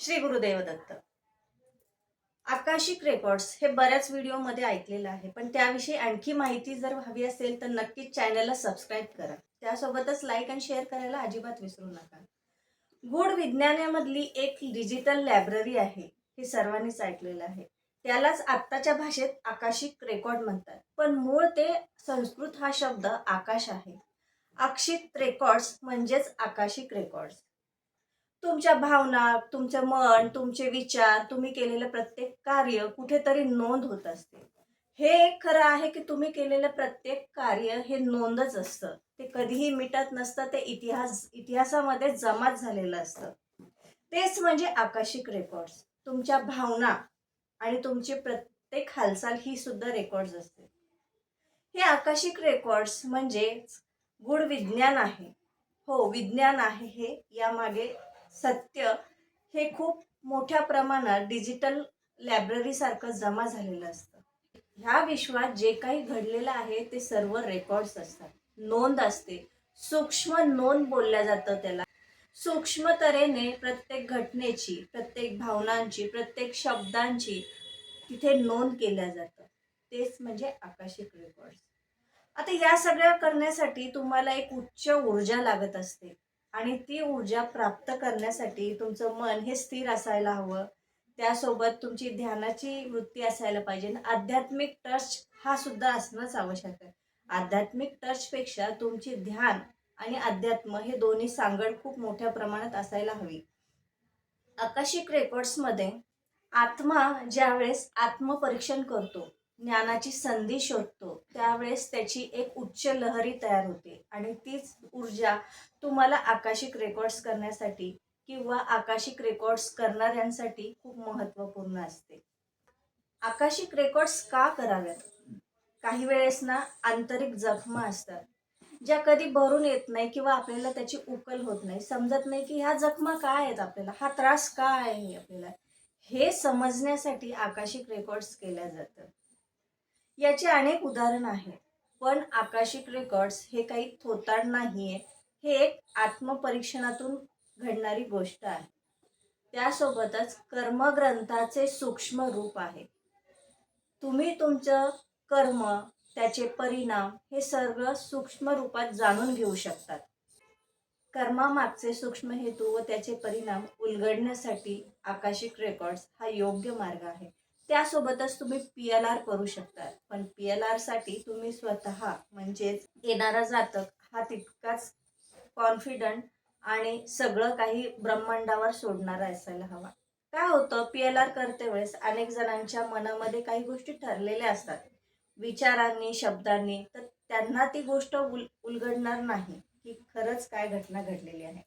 Shri Gurudev Datta. Akashic records हे बऱ्याच व्हिडिओमध्ये ऐकलेलं आहे, पण त्याविषयी आणखी माहिती जर हवी असेल तर नक्कीच चॅनलला सबस्क्राईब करा. त्यासोबतच लाईक आणि शेअर करायला अजिबात विसरू नका. गूढ विज्ञानामधली एक डिजिटल लायब्ररी आहे, हे सर्वांनीच ऐकलेलं आहे. त्यालाच आत्ताच्या भाषेत आकाशिक रेकॉर्ड म्हणतात, पण मूळ ते संस्कृत हा शब्द आकाश आहे. अक्षित रेकॉर्ड्स म्हणजेच आकाशिक रेकॉर्ड्स. तुमच्या भावना, तुमचं मन, तुमचे विचार, तुम्ही केलेलं प्रत्येक कार्य कुठेतरी नोंद होत असते. हे एक खरं आहे की तुम्ही केलेलं प्रत्येक कार्य हे नोंदच असतं. ते कधीही मिटत नसतं. ते इतिहासामध्ये जमा झालेलं असतं. तेच म्हणजे आकाशिक रेकॉर्ड्स. तुमच्या भावना आणि तुमची प्रत्येक हालचाल ही सुद्धा रेकॉर्ड्स असते. हे आकाशिक रेकॉर्ड्स म्हणजे गूढ विज्ञान आहे. हो, विज्ञान आहे हे. यामागे सत्य हे खूप मोठ्या प्रमाणात डिजिटल लायब्ररी सारखं जमा झालेलं असतं. ह्या विश्वात जे काही घडलेलं आहे ते सर्व रेकॉर्ड्स असतात, नोंद असते. सूक्ष्म नोंद बोलल्या जातं त्याला. सूक्ष्म तऱ्हेने प्रत्येक घटनेची, प्रत्येक भावनांची, प्रत्येक शब्दांची तिथे नोंद केल्या जातं. तेच म्हणजे आकाशिक रेकॉर्ड्स. आता या सगळ्या करण्यासाठी तुम्हाला एक उच्च ऊर्जा लागत असते आणि ती ऊर्जा प्राप्त करण्यासाठी तुमचं मन हे स्थिर असायला हवं. त्यासोबत तुमची ध्यानाची वृत्ती असायला पाहिजे. आध्यात्मिक टच हा सुद्धा असणंच आवश्यक आहे. आध्यात्मिक टचपेक्षा तुमची ध्यान आणि अध्यात्म हे दोन्ही सांगड खूप मोठ्या प्रमाणात असायला हवी. आकाशिक रेकॉर्ड्समध्ये आत्मा ज्यावेळेस आत्मपरीक्षण करतो, ज्ञानाची संधी शोधतो, त्यावेळेस त्याची एक उच्च लहरी तयार होते आणि तीच ऊर्जा तुम्हाला आकाशिक रेकॉर्ड्स करण्यासाठी किंवा आकाशिक रेकॉर्ड्स करणाऱ्यांसाठी खूप महत्त्वपूर्ण असते. आकाशिक रेकॉर्ड्स का कराव्यात? काही वेळेस ना आंतरिक जखमा असतात, ज्या कधी भरून येत नाही किंवा आपल्याला त्याची उकल होत नाही. समजत नाही की ह्या जखमा काय आहेत, आपल्याला हा त्रास काय आहे आपल्याला. हे समजण्यासाठी आकाशिक रेकॉर्ड्स केल्या जातं. याचे अनेक उदाहरण आहेत, पण आकाशिक रेकॉर्ड्स हे काही थोतांड नाहीये. हे एक आत्मपरीक्षणातून घडणारी गोष्ट आहे. त्यासोबतच कर्मग्रंथाचे सूक्ष्म रूप आहे. तुम्ही तुमचं कर्म, त्याचे परिणाम हे सगळं सूक्ष्म रूपात जाणून घेऊ शकतात. कर्मामागचे सूक्ष्म हेतू व त्याचे परिणाम उलगडण्यासाठी आकाशिक रेकॉर्ड्स हा योग्य मार्ग आहे. त्यासोबतच तुम्ही PLR करू शकता, पण PLR साठी तुम्ही स्वतः म्हणजेच येणारा जातक हा तितकाच कॉन्फिडंट आणि सगळं काही ब्रह्मांडावर सोडणारा असायला हवा. काय होतं, PLR करते वेळेस अनेक जणांच्या मनामध्ये काही गोष्टी ठरलेल्या असतात विचारांनी, शब्दांनी, तर त्यांना ती गोष्ट उलगडणार नाही की खरंच काय घटना घडलेली आहे.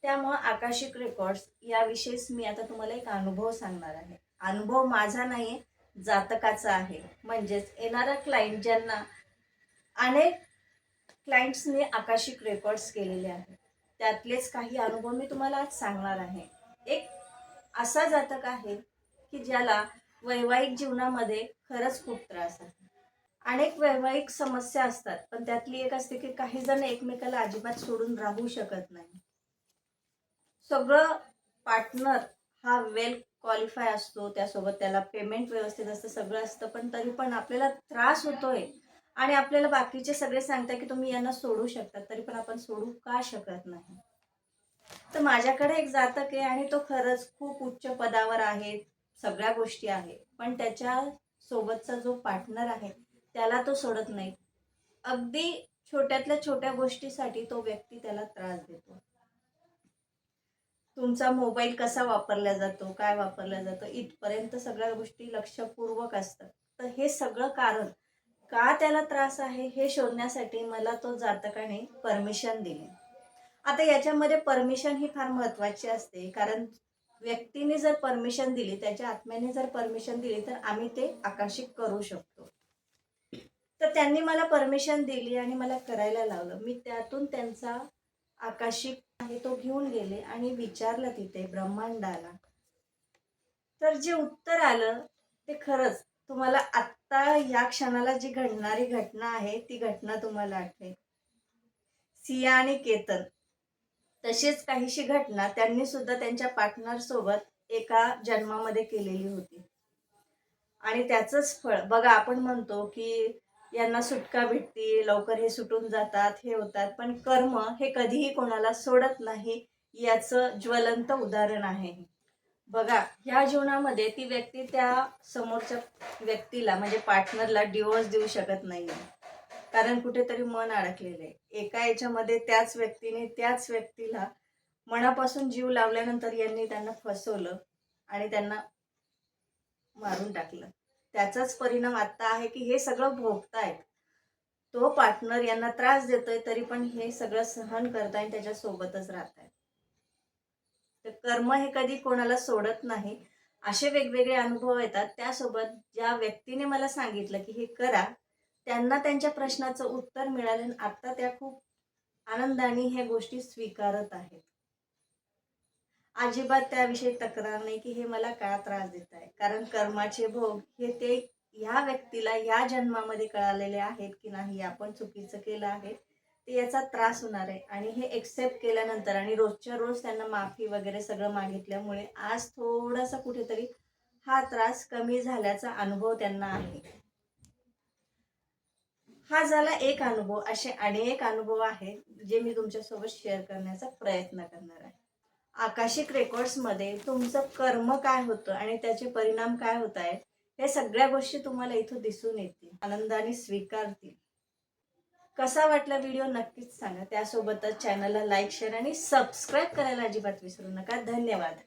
त्यामुळं आकाशिक रेकॉर्ड्स याविषयीच मी आता तुम्हाला एक अनुभव सांगणार आहे. अनुभव माझा नाही, जातकाचा आहे. म्हणजेच येणारा क्लायंट, ज्यांना अनेक क्लायंट्सने आकाशिक रेकॉर्ड्स केलेले आहेत, त्यातलेच काही अनुभव मी तुम्हाला आज सांगणार आहे. एक असा जातक आहे की ज्याला वैवाहिक जीवनामध्ये खरंच खूप त्रास आहे. अनेक वैवाहिक समस्या असतात, पण त्यातली एक असते की काही जण एकमेकाला अजिबात सोडून राहू शकत नाही. सगळं पार्टनर हा वेल क्वालिफाय असतो, त्यासोबत त्याला पेमेंट व्यवस्थित असतं, सगळं असतं, पण तरी पण आपल्याला त्रास होतोय आणि आपल्याला बाकीचे सगळे सांगतात की तुम्ही यांना सोडू शकता, तरी पण आपण सोडू का शकत नाही. तर माझ्याकडे एक जातक आहे आणि तो खरंच खूप उच्च पदावर आहे, सगळ्या गोष्टी आहे, पण त्याच्या सोबतचा जो पार्टनर आहे त्याला तो सोडत नाही. अगदी छोट्यातल्या छोट्या गोष्टीसाठी तो व्यक्ती त्याला त्रास देतो. तुमचा मोबाईल कसा वापरला जातो, काय वापरला जातो, इथपर्यंत सगळ्या गोष्टी लक्षपूर्वक असतात. तर हे सगळं कारण का त्याला त्रास आहे हे शोधण्यासाठी मला तो जातकाने परमिशन दिली. आता याच्यामध्ये परमिशन ही फार महत्त्वाची असते, कारण व्यक्तीने जर परमिशन दिली, त्याच्या आत्म्याने जर परमिशन दिली, तर आम्ही ते आकाशिक करू शकतो. तर त्यांनी मला परमिशन दिली आणि मला करायला लावलं. मी त्यातून त्यांचा आकाशिक आहे तो घेऊन गेले आणि विचारलं तिथे ब्रह्मांडाला. तर जे उत्तर आलं ते खरंच तुम्हाला आत्ता या क्षणाला जी घडणारी घटना आहे ती घटना तुम्हाला आठवेल. सिया आणि केतन तशीच काहीशी घटना त्यांनी सुद्धा त्यांच्या पार्टनर सोबत एका जन्मामध्ये केलेली होती आणि त्याचंच फळ बघा. आपण म्हणतो की यांना सुटका भेटते, लवकर हे सुटून जातात, हे होतात, पण कर्म हे कधीही कोणाला सोडत नाही, याचं ज्वलंत उदाहरण आहे. बघा, ह्या जीवनामध्ये ती व्यक्ती त्या समोरच्या व्यक्तीला म्हणजे पार्टनरला डिवोर्स देऊ शकत नाहीये, कारण कुठेतरी मन अडकलेलं आहे. एका याच्यामध्ये त्याच व्यक्तीने त्याच व्यक्तीला मनापासून जीव लावल्यानंतर यांनी त्यांना फसवलं आणि त्यांना मारून टाकलं. त्याचाच परिणाम आता आहे की हे सगळं भोगतायत. तो पार्टनर यांना त्रास देतोय तरी पण हे सगळं सहन करताय आणि त्याच्या सोबतच राहताय. तर कर्म हे कधी कोणाला सोडत नाही. असे वेगवेगळे अनुभव येतात. त्यासोबत ज्या व्यक्तीने मला सांगितलं की हे करा, त्यांना त्यांच्या प्रश्नाचं उत्तर मिळालं आणि आता त्या खूप आनंदाने ह्या गोष्टी स्वीकारत आहेत. अजिबात त्याविषयी तक्रार नाही की हे मला का त्रास देत आहे, कारण कर्माचे भोग हे ते ह्या व्यक्तीला या जन्मामध्ये कळालेले आहेत की नाही आपण चुकीचं केलं आहे, ते याचा त्रास होणार आहे. आणि हे एक्सेप्ट केल्यानंतर आणि रोजच्या रोज त्यांना माफी वगैरे सगळं मागितल्यामुळे आज थोडासा कुठेतरी हा त्रास कमी झाल्याचा अनुभव त्यांना आहे. हा झाला एक अनुभव. असे अनेक अनुभव आहेत जे मी तुमच्यासोबत शेअर करण्याचा प्रयत्न करणार आहे. आकाशिक रेकॉर्ड्समध्ये तुमचं कर्म काय होतं आणि त्याचे परिणाम काय होत आहेत, हे सगळ्या गोष्टी तुम्हाला इथं दिसून येतील, आनंदाने स्वीकारतील. कसा वाटला व्हिडिओ नक्कीच सांगा. त्यासोबतच चॅनलला लाईक, शेअर आणि सबस्क्राईब करायला अजिबात विसरू नका. धन्यवाद.